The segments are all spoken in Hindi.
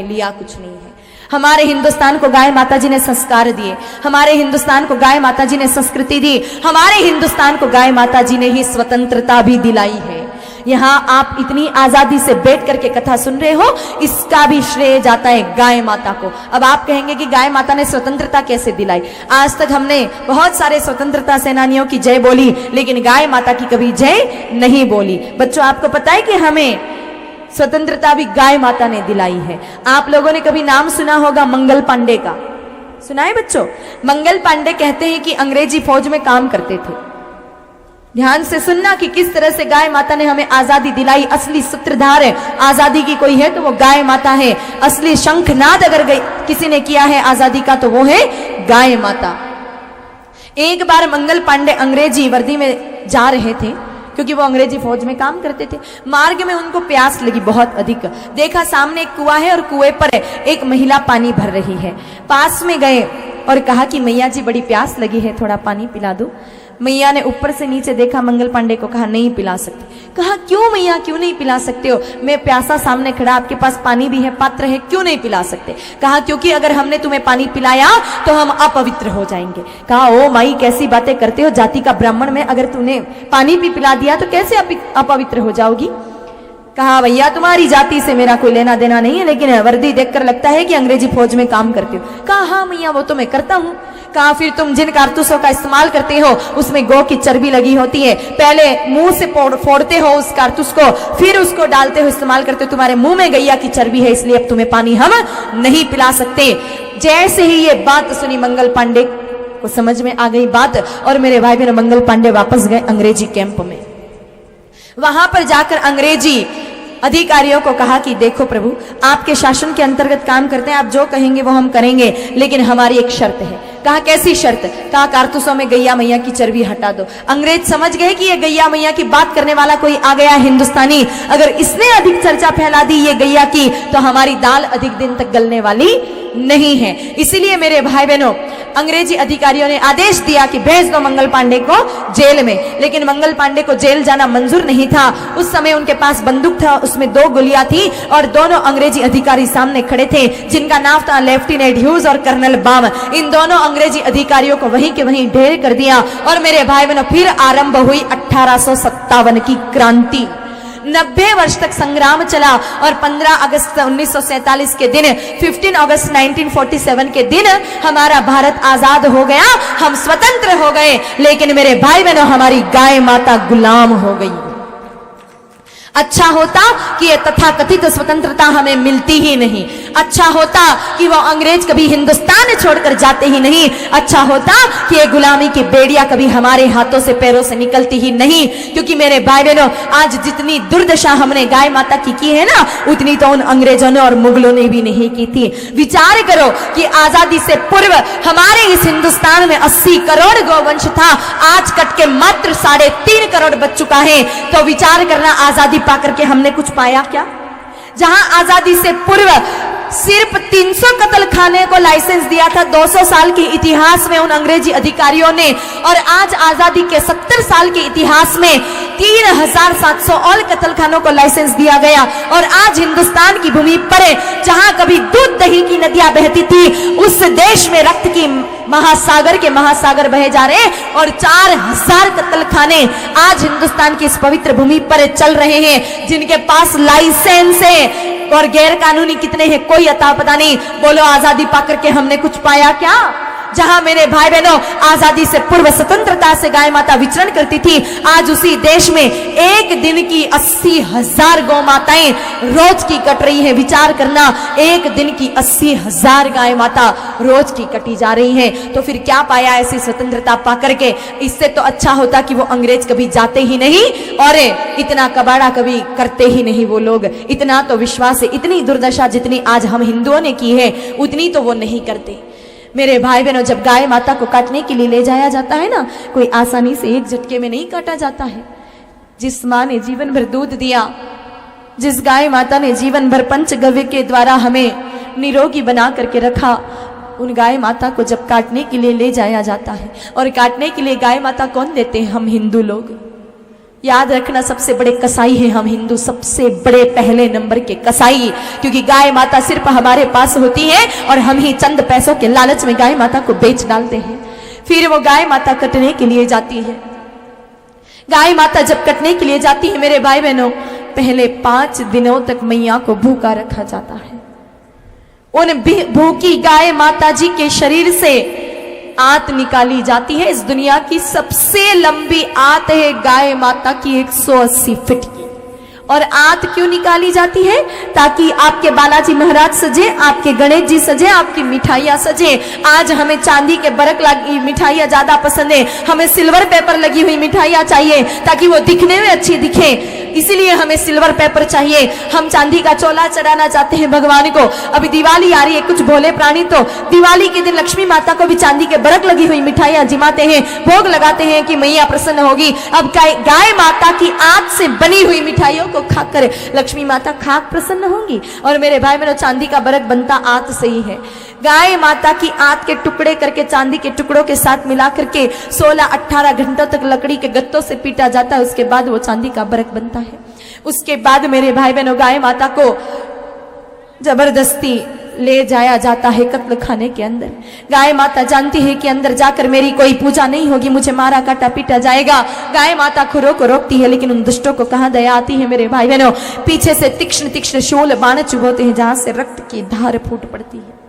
लिया कुछ नहीं है। हमारे हिंदुस्तान को गाय माता जी ने संस्कार दिए, हमारे हिंदुस्तान को गाय माता जी ने संस्कृति दी, हमारे हिंदुस्तान को गाय माता जी ने ही स्वतंत्रता भी दिलाई है। यहाँ आप इतनी आजादी से बैठ करके कथा सुन रहे हो, इसका भी श्रेय जाता है गाय माता को। अब आप कहेंगे कि गाय माता ने स्वतंत्रता कैसे दिलाई? आज तक हमने बहुत सारे स्वतंत्रता सेनानियों की जय बोली, लेकिन गाय माता की कभी जय नहीं बोली। बच्चों, आपको पता है कि हमें स्वतंत्रता भी गाय माता ने दिलाई है। आप लोगों ने कभी नाम सुना होगा मंगल पांडे का, सुना है बच्चों? मंगल पांडे कहते हैं कि अंग्रेजी फौज में काम करते थे। ध्यान से सुनना कि किस तरह से गाय माता ने हमें आजादी दिलाई। असली सूत्रधार है आजादी की कोई है तो वो गाय माता है। असली शंखनाद अगर किसी ने किया है आजादी का तो वो है गाय माता। एक बार मंगल पांडे अंग्रेजी वर्दी में जा रहे थे, क्योंकि वो अंग्रेजी फौज में काम करते थे। मार्ग में उनको प्यास लगी बहुत अधिक। देखा सामने एक कुआं है और कुएं पर एक महिला पानी भर रही है। पास में गए और कहा कि मैया जी बड़ी प्यास लगी है, थोड़ा पानी पिला दो। मैया ने ऊपर से नीचे देखा, मंगल पांडे को कहा नहीं पिला सकते। कहा क्यों मैया, क्यों नहीं पिला सकते हो? मैं प्यासा सामने खड़ा, आपके पास पानी भी है, पात्र है, क्यों नहीं पिला सकते? कहा क्योंकि अगर हमने तुम्हें पानी पिलाया तो हम अपवित्र हो जाएंगे। कहा ओ माई, कैसी बातें करते हो? जाति का ब्राह्मण में अगर तूने पानी भी पिला दिया तो कैसे अपवित्र हो जाओगी? कहा भैया तुम्हारी जाति से मेरा कोई लेना देना नहीं है, लेकिन वर्दी देखकर लगता है कि अंग्रेजी फौज में काम करते हो। कहा हाँ मैया वो तो मैं करता हूँ। कहा फिर तुम जिन कारतूसों का इस्तेमाल करते हो उसमें गौ की चर्बी लगी होती है, पहले मुंह से फोड़ते हो उस कारतूस को, फिर उसको डालते हो, इस्तेमाल करते हो। तुम्हारे मुंह में गैया की चर्बी है, इसलिए अब तुम्हें पानी हम नहीं पिला सकते। जैसे ही ये बात सुनी मंगल पांडे को समझ में आ गई बात, और मेरे भाई बहन मंगल पांडे वापस गए अंग्रेजी कैंप में। वहां पर जाकर अंग्रेजी अधिकारियों को कहा कि देखो प्रभु, आपके शासन के अंतर्गत काम करते हैं, आप जो कहेंगे वो हम करेंगे, लेकिन हमारी एक शर्त है। कहा कैसी शर्त? कहा कारतूसों में गैया मैया की चर्बी हटा दो। अंग्रेज समझ गए कि ये गैया मैया की बात करने वाला कोई आ गया हिंदुस्तानी, अगर इसने अधिक चर्चा फैला दी ये गैया की तो हमारी दाल अधिक दिन तक गलने वाली नहीं है। इसीलिए मेरे भाई बहनों, अंग्रेजी अधिकारियों ने आदेश दिया कि भेज दो मंगल पांडे को जेल में। लेकिन मंगल पांडे को जेल जाना मंजूर नहीं था। उस समय उनके पास बंदूक था, उसमें 2 गोलियां थी, और दोनों अंग्रेजी अधिकारी सामने खड़े थे जिनका नाम था लेफ्टिनेंट ह्यूज और कर्नल बाम। इन दोनों अंग्रेजी अधिकारियों को वहीं के वहीं ढेर कर दिया। और मेरे भाई बहनों, फिर आरंभ हुई 1857 की क्रांति। 90 वर्ष तक संग्राम चला, और 15 अगस्त 1947 के दिन, 15 अगस्त 1947 के दिन हमारा भारत आजाद हो गया, हम स्वतंत्र हो गए। लेकिन मेरे भाई बहनों, हमारी गाय माता गुलाम हो गई। अच्छा होता कि ये तथाकथित स्वतंत्रता हमें मिलती ही नहीं। अच्छा होता कि वो अंग्रेज कभी हिंदुस्तान छोड़कर जाते ही नहीं। अच्छा होता कि ये गुलामी की बेड़ियां कभी हमारे हाथों से पैरों से निकलती ही नहीं। क्योंकि मेरे भाई बहनों, आज जितनी दुर्दशा हमने गाय माता की है ना, उतनी तो उन अंग्रेजों ने और मुगलों ने भी नहीं की थी। विचार करो कि आजादी से पूर्व हमारे इस हिंदुस्तान में 80 करोड़ गौवंश था, आज कट के मात्र 3.5 करोड़ बच चुका है। तो विचार करना, आजादी पाकर के हमने कुछ पाया क्या? जहां आजादी से पूर्व सिर्फ 300 कत्ल खाने को लाइसेंस दिया था 200 साल के इतिहास में उन अंग्रेजी अधिकारियों ने, और आज आजादी के 70 साल के इतिहास में 3700 और कत्ल खानों को लाइसेंस दिया गया। और आज हिंदुस्तान की भूमि पर जहां कभी दूध दही की नदियां बहती थी, उस देश में रक्त की महासागर बहे जा रहे, और 4000 कत्ल खाने आज हिंदुस्तान की इस पवित्र भूमि पर चल रहे हैं, जिनके पास लाइसेंस है। और गैर कानूनी कितने हैं कोई अता पता नहीं। बोलो, आजादी पाकर के हमने कुछ पाया क्या? जहां मेरे भाई बहनों, आजादी से पूर्व स्वतंत्रता से गाय माता विचरण करती थी, आज उसी देश में एक दिन की 80,000 गौ माताएं रोज की कट रही है। विचार करना, एक दिन की 80,000 गाय माता रोज की कटी जा रही है। तो फिर क्या पाया ऐसी स्वतंत्रता पाकर के? इससे तो अच्छा होता कि वो अंग्रेज कभी जाते ही नहीं, और इतना कबाड़ा कभी करते ही नहीं वो लोग। इतना तो विश्वास है, इतनी दुर्दशा जितनी आज हम हिंदुओं ने की है, उतनी तो वो नहीं करते। मेरे भाई बहनों, जब गाय माता को काटने के लिए ले जाया जाता है ना, कोई आसानी से एक झटके में नहीं काटा जाता है। जिस माँ ने जीवन भर दूध दिया, जिस गाय माता ने जीवन भर पंचगव्य के द्वारा हमें निरोगी बना करके रखा, उन गाय माता को जब काटने के लिए ले जाया जाता है, और काटने के लिए गाय माता कौन देते हैं? हम हिंदू लोग। याद रखना, सबसे बड़े कसाई हैं हम हिंदू, सबसे बड़े पहले नंबर के कसाई, क्योंकि गाय माता सिर्फ हमारे पास होती है और हम ही चंद पैसों के लालच में गाय माता को बेच डालते हैं। फिर वो गाय माता कटने के लिए जाती है। गाय माता जब कटने के लिए जाती है मेरे भाई बहनों, पहले 5 दिनों तक मैया को भूखा रखा जाता है। उन भूखी गाय माता जी के शरीर से आंत निकाली जाती है। इस दुनिया की सबसे लंबी आंत है गाय माता की 180 फीट की। और आंत क्यों निकाली जाती है? ताकि आपके बालाजी महाराज सजे, आपके गणेश जी सजे, आपकी मिठाइयां सजे। आज हमें चांदी के बरक लगी मिठाइयां ज्यादा पसंद है, हमें सिल्वर पेपर लगी हुई मिठाइयां चाहिए ताकि वो दिखने में अच्छी दिखे, इसीलिए हमें सिल्वर पेपर चाहिए। हम चांदी का चोला चढ़ाना चाहते हैं भगवान को। अभी दिवाली आ रही है, कुछ भोले प्राणी तो दिवाली के दिन लक्ष्मी माता को भी चांदी के बरक लगी हुई मिठाइयां जिमाते हैं, भोग लगाते हैं कि मैया प्रसन्न होगी। अब गाय माता की आंत से बनी हुई मिठाइयों को खाकर लक्ष्मी माता खाक प्रसन्न होंगी। और मेरे भाई बहनों, चांदी का बरक बनता आंत से ही है। गाय माता की आंत के टुकड़े करके चांदी के टुकड़ों के साथ मिला करके 16-18 घंटों तक लकड़ी के गत्तों से पीटा जाता है। उसके बाद वो चांदी का बरक बनता है। उसके बाद मेरे भाई बहनों, गाय माता को जबरदस्ती ले जाया जाता है कत्ल खाने के अंदर। गाय माता जानती है कि अंदर जाकर मेरी कोई पूजा नहीं होगी, मुझे मारा काटा पीटा जाएगा। गाय माता खुरों को रोकती है, लेकिन उन दुष्टों को कहां दया आती है मेरे भाई बहनों। पीछे से तीक्ष्ण तीक्ष्ण शूल बाण चुभोते हैं, जहां से रक्त की धार फूट पड़ती है।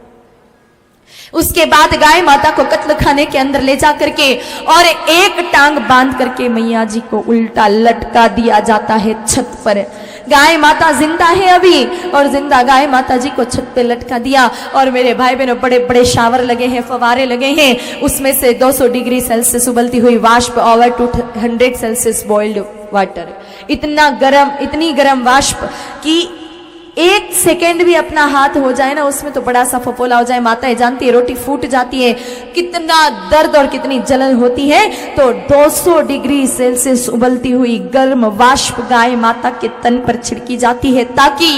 उसके बाद गाय माता को कत्ल खाने के अंदर ले जा करके और एक टांग बांध करके मैया जी को उल्टा लटका दिया जाता है छत पर। गाय माता जिंदा है अभी, और जिंदा गाय माता जी को छत पे लटका दिया। और मेरे भाई बहनों, बड़े बड़े शावर लगे हैं, फवारे लगे हैं, उसमें से 200 डिग्री सेल्सियस उबलती हुई वाष्प ओवर 200 सेल्सियस बॉइल्ड वाटर, इतना गर्म, इतनी गर्म वाष्प कि 1 सेकेंड भी अपना हाथ हो जाए ना उसमें तो बड़ा सा फफोला हो जाए। माताएं जानती है, रोटी फूट जाती है, कितना दर्द और कितनी जलन होती है। तो 200 डिग्री सेल्सियस उबलती हुई गर्म वाष्प गाय माता के तन पर छिड़की जाती है, ताकि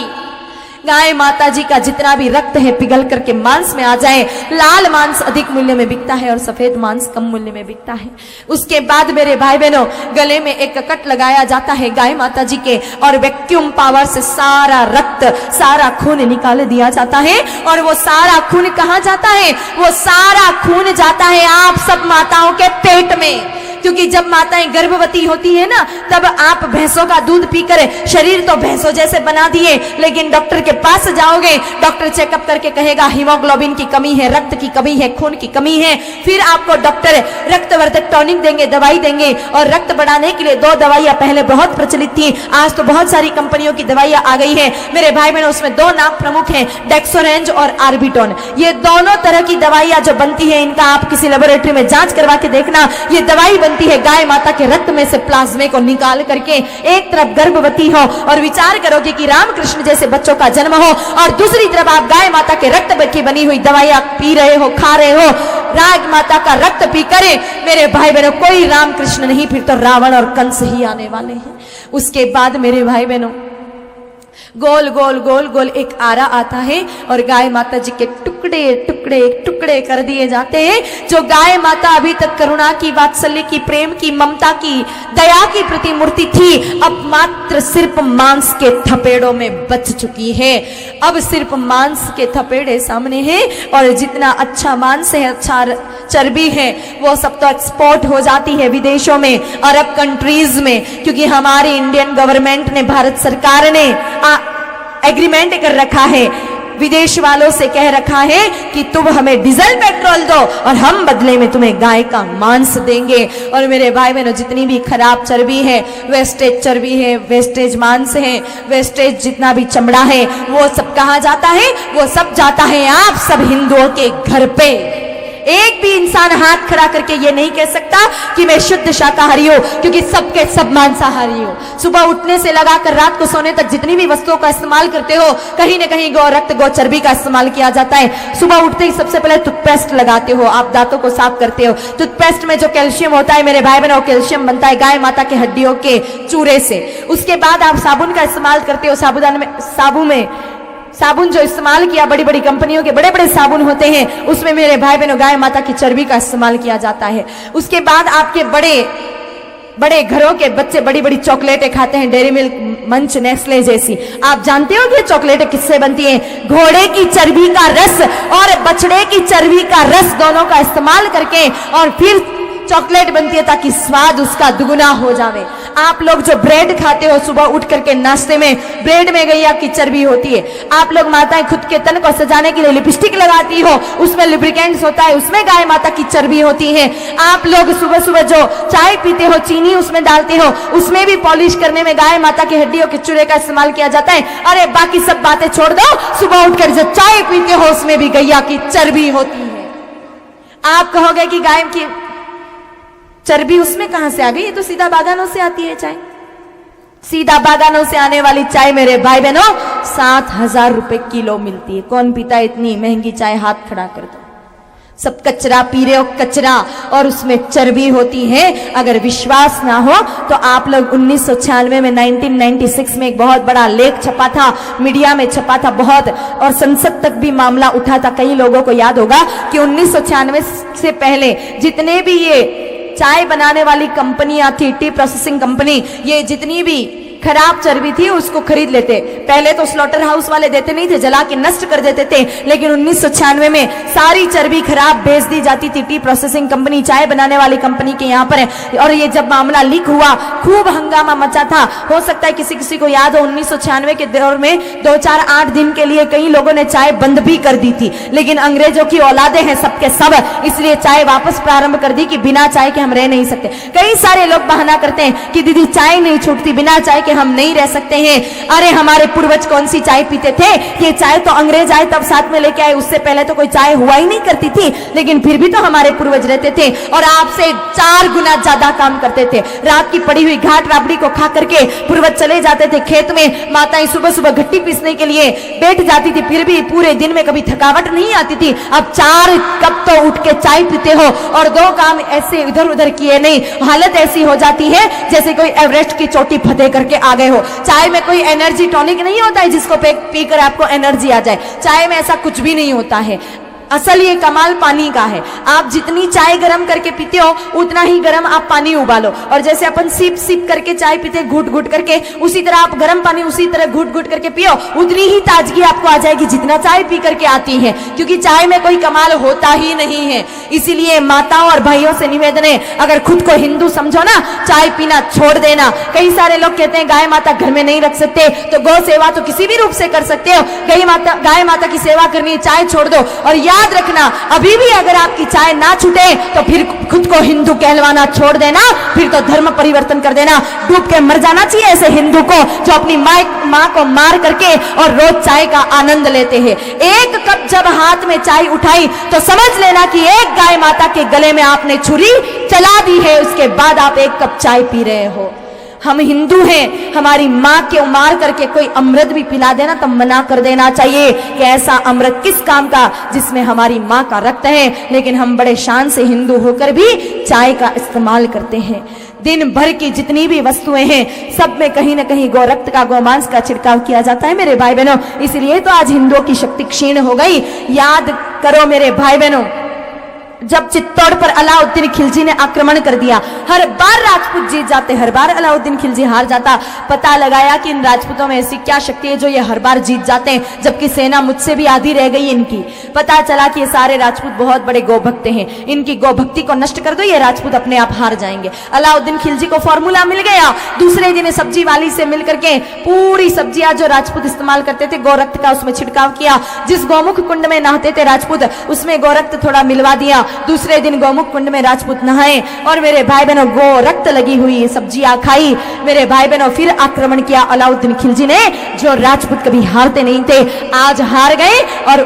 गाय माता जी का जितना भी रक्त है पिघल करके मांस में आ जाए। लाल मांस अधिक मूल्य में बिकता है और सफेद मांस कम मूल्य में बिकता है। उसके बाद मेरे भाई बहनों, गले में एक कट लगाया जाता है गाय माता जी के, और वैक्यूम पावर से सारा रक्त, सारा खून निकाल दिया जाता है। और वो सारा खून कहाँ जाता है? वो सारा खून जाता है आप सब माताओं के पेट में। क्योंकि जब माताएं गर्भवती होती है ना, तब आप भैंसों का दूध पीकर शरीर तो भैंसों जैसे बना दिए, लेकिन डॉक्टर के पास जाओगे, डॉक्टर चेकअप करके कहेगा हीमोग्लोबिन की कमी है, रक्त की कमी है, खून की कमी है। फिर आपको डॉक्टर रक्तवर्धक टॉनिक देंगे, दवाई देंगे। और रक्त बढ़ाने के लिए 2 दवाइयां पहले बहुत प्रचलित थी, आज तो बहुत सारी कंपनियों की दवाइयां आ गई है मेरे भाई बहनों। उसमें 2 नाम प्रमुख हैं, डेक्सोरेंज और आर्बिटोन। ये दोनों तरह की दवाइयां जो बनती है, इनका आप किसी लेबोरेटरी में जांच करवा के देखना। ये दवाई बनती है गाय माता के रक्त में से प्लाज्मे को निकाल करके। एक तरफ गर्भवती हो और विचार करोगे कि रामकृष्ण जैसे बच्चों का जन्म हो, और दूसरी तरफ आप गाय माता के रक्त की बनी हुई दवाइयां पी रहे हो, खा रहे हो। राग माता का रक्त पी करे मेरे भाई बहनों, कोई रामकृष्ण नहीं, फिर तो रावण और कंस ही आने वाले हैं। उसके बाद मेरे भाई बहनों, गोल गोल गोल गोल एक आरा आता है और गाय माता जी के टुकड़े टुकड़े टुकड़े कर दिए जाते हैं। जो गाय माता अभी तक करुणा की, वात्सल्य की, प्रेम की, ममता की, दया की प्रतिमूर्ति थी, अब मात्र सिर्फ मांस के थपेड़ों में बच चुकी है। अब सिर्फ मांस के थपेड़े सामने हैं, और जितना अच्छा मांस है, अच्छा चर्बी है, वो सब तो एक्सपोर्ट हो जाती है विदेशों में, अरब कंट्रीज में। क्योंकि हमारी इंडियन गवर्नमेंट ने, भारत सरकार ने एग्रीमेंट कर रखा है, विदेश वालों से कह रखा है कि तुम हमें डीजल पेट्रोल दो और हम बदले में तुम्हें गाय का मांस देंगे। और मेरे भाई बहनों, जितनी भी खराब चर्बी है, वेस्टेज चर्बी है, वेस्टेज मांस है, वेस्टेज जितना भी चमड़ा है, वो सब कहाँ जाता है? वो सब जाता है आप सब हिंदुओं के घर पे। एक भी इंसान हाथ खड़ा करके ये नहीं कह सकता कि मैं शुद्ध शाकाहारी हूं, क्योंकि सबके सब मांसाहारी हो। सुबह उठने से लगाकर रात को सोने तक जितनी भी वस्तुओं का इस्तेमाल करते हो, कहीं ना कहीं गौ रक्त, गौ चर्बी का इस्तेमाल किया जाता है। सुबह उठते ही सबसे पहले टूथपेस्ट लगाते हो, आप दांतों को साफ करते हो। टूथपेस्ट में जो कैल्शियम होता है मेरे भाई बहनों, कैल्शियम बनता है गाय माता के हड्डियों के चूरे से। उसके बाद आप साबुन का इस्तेमाल करते हो, साबुन जो इस्तेमाल किया, बड़ी बड़ी कंपनियों के बड़े बड़े साबुन होते हैं, उसमें मेरे भाई बहनों गाय माता की चर्बी का इस्तेमाल किया जाता है। उसके बाद आपके बड़े बड़े घरों के बच्चे बड़ी बड़ी चॉकलेटें खाते हैं, डेयरी मिल्क, मंच, नेस्ले जैसी। आप जानते हो कि ये चॉकलेटें किससे बनती हैं? घोड़े की चर्बी का रस और बछड़े की चर्बी का रस दोनों का इस्तेमाल करके और फिर चॉकलेट बनती है ताकि स्वाद उसका दुगुना हो जावे। आप लोग जो ब्रेड खाते हो सुबह उठ करके नाश्ते में, ब्रेड में गैया की चर्बी होती है। आप लोग माताएं खुद के तन को सजाने के लिए लिपस्टिक लगाती हो, उसमें लुब्रिकेंट्स होता है, उसमें गाय माता की चर्बी होती है। आप लोग सुबह सुबह जो चाय पीते हो, चीनी उसमें डालते हो, उसमें भी पॉलिश करने में गाय माता की हड्डियों के चूरे का इस्तेमाल किया जाता है। अरे बाकी सब बातें छोड़ दो, सुबह उठकर जो चाय पीते हो उसमें भी गैया की चर्बी होती है। आप कहोगे कि गाय की चर्बी उसमें कहां से आ गई? ये तो सीधा बागानों से आती है चाय। सीधा बागानों से आने वाली चाय मेरे भाई बहनों 7,000 रुपए किलो मिलती है। कौन पीता इतनी महंगी चाय? हाथ खड़ा कर दो। सब कचरा पी रहे हो, कचरा, और उसमें चर्बी होती है। अगर विश्वास ना हो तो आप लोग 1996 में 1996 में एक बहुत बड़ा लेख छपा था, मीडिया में छपा था बहुत, और संसद तक भी मामला उठा था। कई लोगों को याद होगा कि 1996 से पहले जितने भी ये चाय बनाने वाली कंपनियां थी, टी प्रोसेसिंग कंपनी, ये जितनी भी खराब चर्बी थी उसको खरीद लेते। पहले तो स्लॉटर हाउस वाले देते नहीं थे, जला के नष्ट कर देते थे, लेकिन 1996 में सारी चर्बी खराब बेच दी जाती थी टी प्रोसेसिंग कंपनी, चाय बनाने वाली कंपनी के यहाँ पर। और ये जब मामला लीक हुआ खूब हंगामा मचा था। हो सकता है किसी किसी को याद हो 1996 के दौर में 2-4-8 दिन के लिए कई लोगों ने चाय बंद भी कर दी थी, लेकिन अंग्रेजों की औलादे हैं सबके सब, इसलिए चाय वापस प्रारंभ कर दी कि बिना चाय के हम रह नहीं सकते। कई सारे लोग बहाना करते हैं कि दीदी चाय नहीं छूटती, बिना चाय के हम नहीं रह सकते हैं। अरे हमारे पूर्वज कौन सी चाय पीते थे? ये चाय तो अंग्रेज आए तब साथ में लेके आए, उससे पहले तो कोई चाय हुआ ही नहीं करती थी, लेकिन फिर भी तो हमारे पूर्वज रहते थे और आपसे 4 गुना ज्यादा काम करते थे। रात की पड़ी हुई घाट राबड़ी को खा करके पूर्वज चले जाते थे खेत में। माताएं सुबह सुबह घट्टी पीसने के लिए बैठ जाती थी, फिर भी पूरे दिन में कभी थकावट नहीं आती थी। अब 4 कप तो उठ के चाय पीते हो और 2 काम ऐसे इधर उधर किए नहीं, हालत ऐसी हो जाती है जैसे कोई एवरेस्ट की चोटी फतेह करके आ गए हो। चाय में कोई एनर्जी टॉनिक नहीं होता है जिसको पीकर आपको एनर्जी आ जाए। चाय में ऐसा कुछ भी नहीं होता है। असल ये कमाल पानी का है। आप जितनी चाय गरम करके पीते हो उतना ही गरम आप पानी उबालो, और जैसे अपन सिप सिप करके चाय पीते घूट घूट करके, उसी तरह आप गरम पानी उसी तरह घूट घूट करके पियो, उतनी ही ताजगी आपको आ जाएगी जितना चाय पी करके आती है, क्योंकि चाय में कोई कमाल होता ही नहीं है। इसीलिए माताओं और भाइयों से निवेदन है, अगर खुद को हिंदू समझो ना, चाय पीना छोड़ देना। कई सारे लोग कहते हैं गाय माता घर में नहीं रख सकते, तो गौ सेवा तो किसी भी रूप से कर सकते हो। गाय माता की सेवा करनी, चाय छोड़ दो। और याद रखना, अभी भी अगर आपकी चाय ना छूटे तो फिर खुद को हिंदू कहलवाना छोड़ देना, फिर तो धर्म परिवर्तन कर देना। डूब के मर जाना चाहिए ऐसे हिंदू को जो अपनी माँ को मार करके और रोज चाय का आनंद लेते हैं। 1 कप जब हाथ में चाय उठाई तो समझ लेना कि एक गाय माता के गले में आपने छुरी चला दी है, उसके बाद आप 1 कप चाय पी रहे हो। हम हिंदू हैं, हमारी माँ के मार करके कोई अमृत भी पिला देना तो मना कर देना चाहिए कि ऐसा अमृत किस काम का जिसमें हमारी माँ का रक्त है। लेकिन हम बड़े शान से हिंदू होकर भी चाय का इस्तेमाल करते हैं। दिन भर की जितनी भी वस्तुएं हैं सब में कहीं ना कहीं गौ रक्त का, गोमांस का छिड़काव किया जाता है मेरे भाई बहनों। इसलिए तो आज हिंदुओं की शक्ति क्षीण हो गई। याद करो मेरे भाई बहनों, जब चित्तौड़ पर अलाउद्दीन खिलजी ने आक्रमण कर दिया, हर बार राजपूत जीत जाते, हर बार अलाउद्दीन खिलजी हार जाता। पता लगाया कि इन राजपूतों में ऐसी क्या शक्ति है जो ये हर बार जीत जाते हैं, जबकि सेना मुझसे भी आधी रह गई इनकी। पता चला कि ये सारे राजपूत बहुत बड़े गोभक्त हैं, इनकी गोभक्ति को नष्ट कर दो, ये राजपूत अपने आप हार जाएंगे। अलाउद्दीन खिलजी को फॉर्मूला मिल गया। दूसरे दिन सब्जी वाली से मिलकर के पूरी सब्जियां जो राजपूत इस्तेमाल करते थे गोरक्त का, उसमें छिड़काव किया। जिस गौमुख कुंड में नहाते थे राजपूत, उसमें गोरक्त थोड़ा मिलवा दिया। दूसरे दिन गौमुख कुंड में राजपूत नहाए और मेरे भाई बहनों गो रक्त लगी हुई सब्जियां खाई। मेरे भाई बहनों फिर आक्रमण किया अलाउद्दीन खिलजी ने, जो राजपूत कभी हारते नहीं थे, आज हार गए। और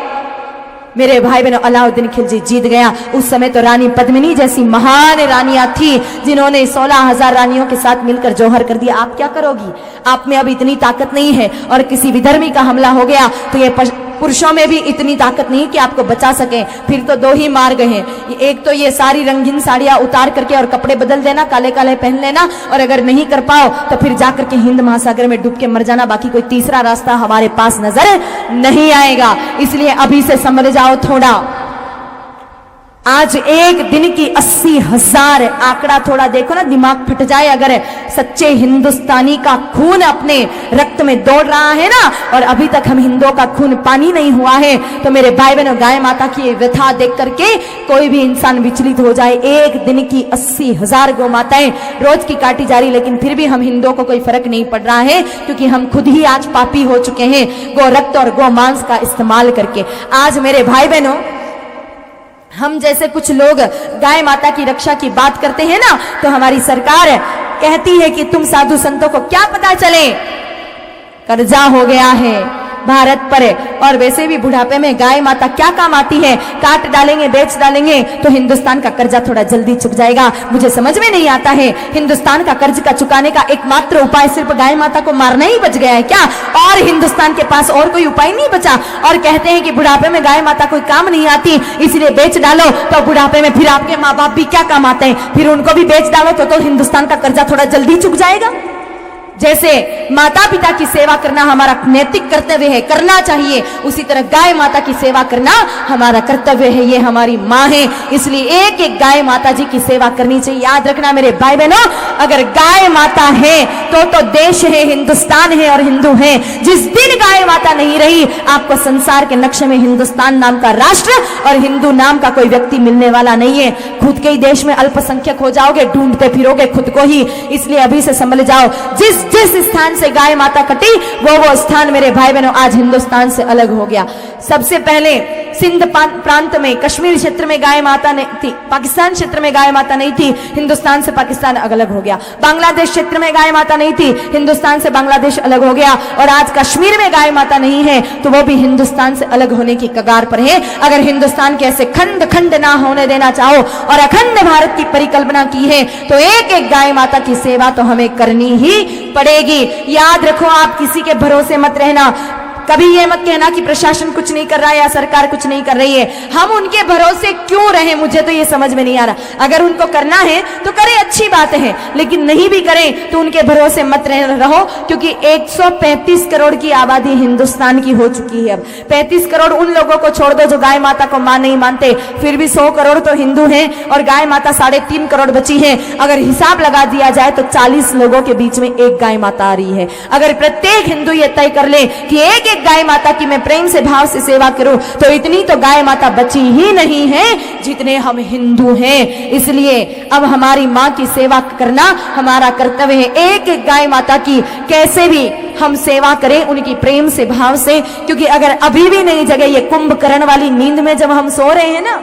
मेरे भाई बहनों अलाउद्दीन खिलजी जीत गया। उस समय तो रानी पद्मिनी जैसी महान रानियां थी जिन्होंने 16,000 रानियों के साथ मिलकर जौहर कर दिया। आप क्या करोगी? आप में अब इतनी ताकत नहीं है। और किसी विधर्मी का हमला हो गया तो ये पुरुषों में भी इतनी ताकत नहीं कि आपको बचा सके। फिर तो 2 ही मार्ग हैं, एक तो ये सारी रंगीन साड़ियां उतार करके और कपड़े बदल देना, काले काले पहन लेना, और अगर नहीं कर पाओ तो फिर जाकर के हिंद महासागर में डूब के मर जाना। बाकी कोई तीसरा रास्ता हमारे पास नजर नहीं आएगा। इसलिए अभी से समझ जाओ थोड़ा। आज एक दिन की 80,000 आंकड़ा थोड़ा देखो ना, दिमाग फट जाए। अगर सच्चे हिंदुस्तानी का खून अपने रक्त में दौड़ रहा है ना, और अभी तक हम हिंदुओं का खून पानी नहीं हुआ है, तो मेरे भाई बहनों, गाय माता की ये व्यथा देख करके कोई भी इंसान विचलित हो जाए। एक दिन की 80,000 गौ माताएं रोज की काटी जा रही, लेकिन फिर भी हम हिंदुओं को कोई फर्क नहीं पड़ रहा है, क्योंकि हम खुद ही आज पापी हो चुके हैं गौ रक्त और गौ मांस का इस्तेमाल करके। आज मेरे भाई बहनों, हम जैसे कुछ लोग गाय माता की रक्षा की बात करते हैं ना, तो हमारी सरकार कहती है कि तुम साधु संतों को क्या पता चले, कर्जा हो गया है भारत पर। और वैसे भी बुढ़ापे में गाय माता क्या काम आती है, काट डालेंगे, बेच डालेंगे तो हिंदुस्तान का कर्जा थोड़ा जल्दी चुक जाएगा। मुझे समझ में नहीं आता है, हिंदुस्तान का कर्ज का चुकाने का एकमात्र उपाय सिर्फ गाय माता को मारना ही बच गया है क्या? और हिंदुस्तान के पास और कोई उपाय नहीं बचा? और कहते हैं कि बुढ़ापे में गाय माता कोई काम नहीं आती, इसलिए बेच डालो, तो बुढ़ापे में फिर आपके माँ बाप भी क्या काम आते हैं, फिर उनको भी बेच डालो तो हिंदुस्तान का कर्जा थोड़ा जल्दी चुक जाएगा। जैसे माता पिता की सेवा करना हमारा नैतिक कर्तव्य है, करना चाहिए, उसी तरह गाय माता की सेवा करना हमारा कर्तव्य है। ये हमारी माँ है, इसलिए एक एक गाय माता जी की सेवा करनी चाहिए। याद रखना मेरे भाई बहनों, अगर गाय माता है तो देश है, हिंदुस्तान है और हिंदू है। जिस दिन गाय माता नहीं रही, आपको संसार के नक्शे में हिंदुस्तान नाम का राष्ट्र और हिंदू नाम का कोई व्यक्ति मिलने वाला नहीं है। खुद के ही देश में अल्पसंख्यक हो जाओगे, ढूंढते फिरोगे खुद को ही। इसलिए अभी से संभल जाओ। जिस स्थान से गाय माता कटी, वो स्थान मेरे भाई बहनों आज हिंदुस्तान से अलग हो गया। सबसे पहले सिंध प्रांत में, कश्मीर क्षेत्र में गाय माता नहीं थी, पाकिस्तान क्षेत्र में गाय माता नहीं थी, हिंदुस्तान से पाकिस्तान अलग हो गया। बांग्लादेश क्षेत्र में गाय माता नहीं थी, हिंदुस्तान से बांग्लादेश अलग हो गया। और आज कश्मीर में गाय माता नहीं है, तो वो भी हिंदुस्तान से अलग होने की कगार पर है। अगर हिंदुस्तान के ऐसे खंड खंड ना होने देना चाहो और अखंड भारत की परिकल्पना की है, तो एक एक गाय माता की सेवा तो हमें करनी ही पड़ेगी। याद रखो, आप किसी के भरोसे मत रहना। कभी ये मत कहना कि प्रशासन कुछ नहीं कर रहा है या सरकार कुछ नहीं कर रही है। हम उनके भरोसे क्यों रहे, मुझे तो ये समझ में नहीं आ रहा। अगर उनको करना है तो करें, अच्छी बात है, लेकिन नहीं भी करें तो उनके भरोसे मत रहो, क्योंकि 135 करोड़ की आबादी हिंदुस्तान की हो चुकी है। अब 35 करोड़ उन लोगों को छोड़ दो जो गाय माता को मां नहीं मानते, फिर भी 100 करोड़ तो हिंदू हैं और गाय माता 3.5 करोड़ बची है। अगर हिसाब लगा दिया जाए तो 40 लोगों के बीच में एक गाय माता आ रही है। अगर प्रत्येक हिंदू ये तय कर ले कि एक गाय माता की मैं प्रेम से, भाव से सेवा करूं, तो इतनी तो गाय माता बची ही नहीं है जितने हम हिंदू हैं। इसलिए अब हमारी मां की सेवा करना हमारा कर्तव्य है। एक एक गाय माता की कैसे भी हम सेवा करें, उनकी प्रेम से, भाव से, क्योंकि अगर अभी भी नहीं जगे ये कुंभकर्ण वाली नींद में जब हम सो रहे हैं ना,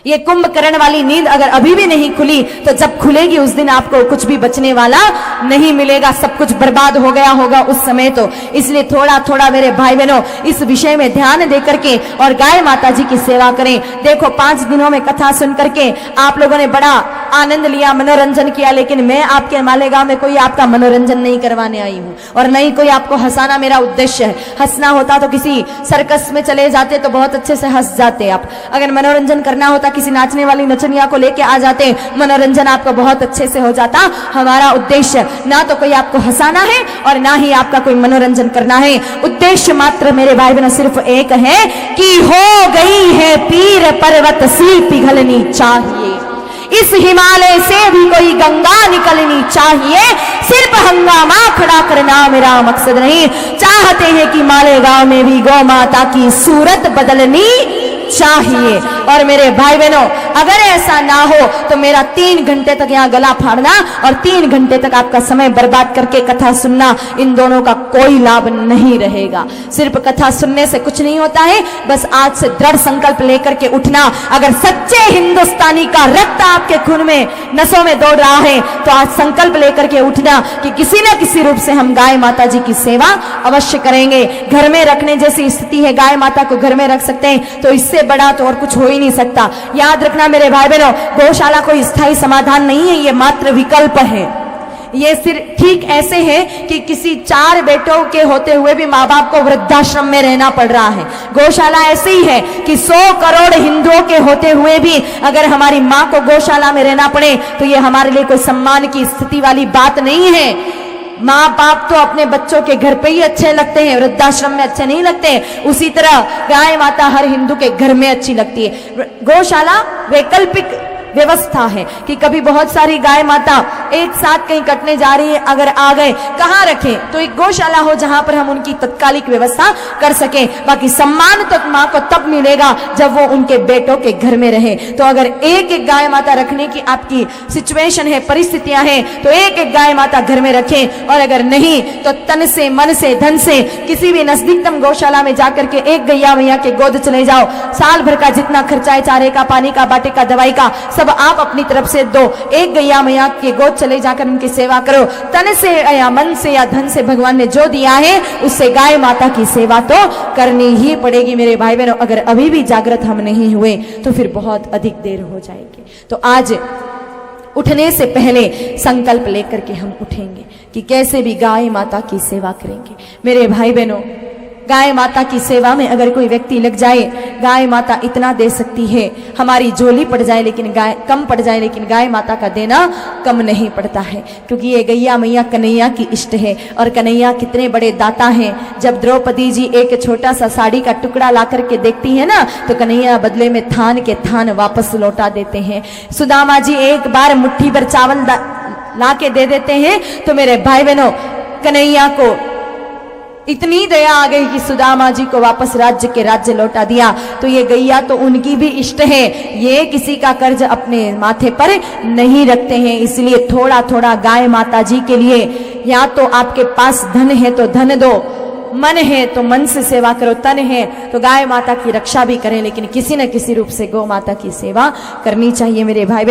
ये कुंभकर्ण वाली नींद अगर अभी भी नहीं खुली, तो जब खुलेगी उस दिन आपको कुछ भी बचने वाला नहीं मिलेगा, सब कुछ बर्बाद हो गया होगा उस समय। तो इसलिए थोड़ा थोड़ा मेरे भाई बहनों इस विषय में ध्यान दे करके और गाय माता जी की सेवा करें। देखो 5 दिनों में कथा सुन करके आप लोगों ने बड़ा आनंद लिया, मनोरंजन किया, लेकिन मैं आपके मालेगांव में कोई आपका मनोरंजन नहीं करवाने आई हूँ और नहीं कोई आपको हंसाना मेरा उद्देश्य है। हंसना होता तो किसी सर्कस में चले जाते तो बहुत अच्छे से हंस जाते आप। अगर मनोरंजन करना होता किसी नाचने वाली नचनिया को लेके आ जाते, मनोरंजन आपको बहुत अच्छे से हो जाता। हमारा उद्देश्य ना तो कोई आपको हंसाना है और ना ही आपका कोई मनोरंजन करना है। उद्देश्य मात्र मेरे भाई बहनों सिर्फ एक है कि हो गई है पीर पर्वत सी पिघलनी चाहिए, इस हिमालय से भी कोई गंगा निकलनी चाहिए। सिर्फ हंगामा खड़ा करना मेरा मकसद नहीं, चाहते हैं कि मालेगांव में भी गौ माता की सूरत बदलनी चाहिए। और मेरे भाई बहनों अगर ऐसा ना हो तो मेरा 3 घंटे तक यहाँ गला फाड़ना और 3 घंटे तक आपका समय बर्बाद करके कथा सुनना, इन दोनों का कोई लाभ नहीं रहेगा। सिर्फ कथा सुनने से कुछ नहीं होता है, बस आज से दृढ़ संकल्प लेकर के उठना। अगर सच्चे हिंदुस्तानी का रक्त आपके खून में, नसों में दौड़ रहा है, तो आज संकल्प लेकर के उठना कि किसी न किसी रूप से हम गाय माता जी की सेवा अवश्य करेंगे। घर में रखने जैसी स्थिति है, गाय माता को घर में रख सकते हैं, तो इससे बड़ा तो और कुछ हो ही नहीं सकता। याद रखना मेरे भाई बहनों, गौशाला कोई स्थायी समाधान नहीं है, ये मात्र विकल्प है। ये सिर्फ ठीक ऐसे है कि किसी 4 बेटों के होते हुए भी माँ बाप को वृद्धाश्रम में रहना पड़ रहा है। गौशाला ऐसे ही है कि 100 करोड़ हिंदुओं के होते हुए भी अगर हमारी माँ को गौशाला में रहना पड़े तो ये हमारे लिए कोई सम्मान की स्थिति वाली बात नहीं है। माँ बाप तो अपने बच्चों के घर पे ही अच्छे लगते हैं, वृद्धाश्रम में अच्छे नहीं लगते। उसी तरह गाय माता हर हिंदू के घर में अच्छी लगती है। गौशाला वैकल्पिक व्यवस्था है कि कभी बहुत सारी गाय माता एक साथ कहीं कटने जा रही है, अगर आ गए कहाँ रखें, तो एक गौशाला हो जहां पर हम उनकी तत्कालिक व्यवस्था कर सकें। बाकी सम्मान तो माँ को तब मिलेगा जब वो उनके बेटों के घर में रहे। तो अगर एक एक गाय माता रखने की आपकी सिचुएशन है, परिस्थितियां हैं, तो एक एक गाय माता घर में रखें, और अगर नहीं तो तन से, मन से, धन से किसी भी नजदीकतम गौशाला में जाकर के एक गैया मैया के गोद चले जाओ। साल भर का जितना खर्चा है, चारे का, पानी का, बाटे का, दवाई का, सब आप अपनी तरफ से दो। एक गैया मैया के गोद चले जाकर उनकी सेवा करो। तन से या मन से या धन से भगवान ने जो दिया है उससे गाय माता की सेवा तो करनी ही पड़ेगी मेरे भाई बहनों। अगर अभी भी जागृत हम नहीं हुए तो फिर बहुत अधिक देर हो जाएगी। तो आज उठने से पहले संकल्प लेकर के हम उठेंगे कि कैसे भी गाय माता की सेवा करेंगे। मेरे भाई बहनों, गाय माता की सेवा में अगर कोई व्यक्ति लग जाए, गाय माता इतना दे सकती है, हमारी झोली पड़ जाए लेकिन गाय कम पड़ जाए, लेकिन गाय माता का देना कम नहीं पड़ता है, क्योंकि ये गैया मैया कन्हैया की इष्ट है। और कन्हैया कितने बड़े दाता हैं। जब द्रौपदी जी एक छोटा सा साड़ी का टुकड़ा ला करके देखती है ना, तो कन्हैया बदले में थान के थान वापस लौटा देते हैं। सुदामा जी एक बार मुट्ठी भर चावल ला के दे देते हैं। तो मेरे भाई बहनों, कन्हैया को इतनी दया आ गई कि सुदामा जी को वापस राज्य लौटा दिया। तो ये गैया तो उनकी भी इष्ट है, ये किसी का कर्ज अपने माथे पर नहीं रखते हैं। इसलिए थोड़ा थोड़ा गाय माता जी के लिए, या तो आपके पास धन है तो धन दो, मन है तो मन से सेवा करो, तन है तो गाय माता की रक्षा भी करें, लेकिन किसी न किसी रूप से गौ माता की सेवा करनी चाहिए मेरे भाई।